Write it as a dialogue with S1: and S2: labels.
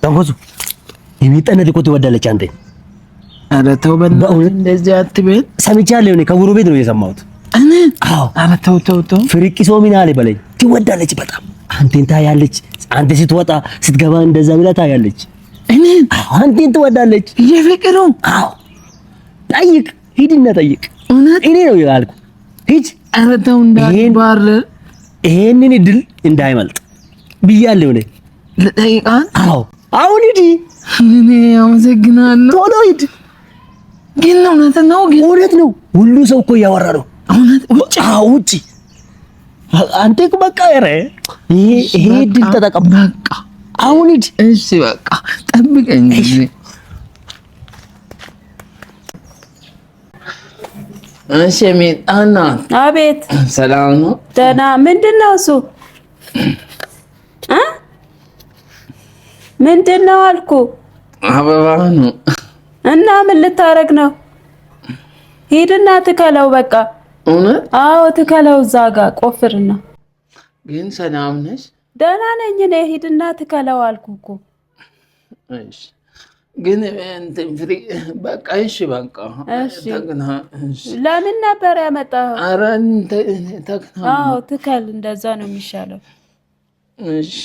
S1: ተንኮሱ የሚጠነድ እኮ ትወዳለች አንተ።
S2: ኧረ ተው በእናትህ እንደዚህ አትበል።
S1: ሰምቻለሁ እኔ ከጎረቤት ነው የሰማሁት።
S2: እኔ
S1: አዎ።
S2: ኧረ ተው
S1: ፍሪቂሶ ምን አለ በለኝ። ትወዳለች በጣም አንተን ታያለች። አንተ ስትወጣ ስትገባ እንደዛ ብላ ታያለች።
S2: እኔ
S1: አንተን ትወዳለች።
S2: የፍቅሩ
S1: አዎ። ጠይቅ፣ ሂድና ጠይቅ።
S2: እውነት
S1: እኔ ነው ያልኩ። ሂድ።
S2: ኧረ ተው እንዳትባር።
S1: ይሄንን እድል እንዳይመልጥ ብያለሁ እኔ።
S2: ልጠይቃት?
S1: አዎ አሁን ሂድ።
S2: እኔ አመሰግናለሁ።
S1: ቶሎ ሂድ።
S2: ግን እውነት ነው፣ ግን
S1: እውነት ነው። ሁሉ ሰው እኮ እያወራ ነው።
S2: እውነት ውጭ?
S1: አዎ ውጭ። አንተ እኮ በቃ ኧረ ይሄ እድል ተጠቀም።
S2: በቃ
S1: አሁን ሂድ።
S2: እሺ በቃ ጠብቀኝ። እሺ ሚጣና።
S3: አቤት።
S2: ሰላም ነው?
S3: ደህና። ምንድን ነው እሱ? ምንድን ነው አልኩ?
S2: አበባ ነው።
S3: እና ምን ልታረግ ነው? ሂድና ትከለው በቃ።
S2: እውነት?
S3: አዎ ትከለው፣ እዛ ጋር ቆፍርና።
S2: ግን ሰላም ነሽ?
S3: ደህና ነኝ እኔ። ሂድና ትከለው አልኩ እኮ።
S2: እሺ ግን እንትን ፍሪ በቃ እሺ በቃ
S3: እሺ። ለምን ነበር ያመጣኸው?
S2: ኧረ ተክና።
S3: አዎ ትከል፣ እንደዛ ነው የሚሻለው።
S2: እሺ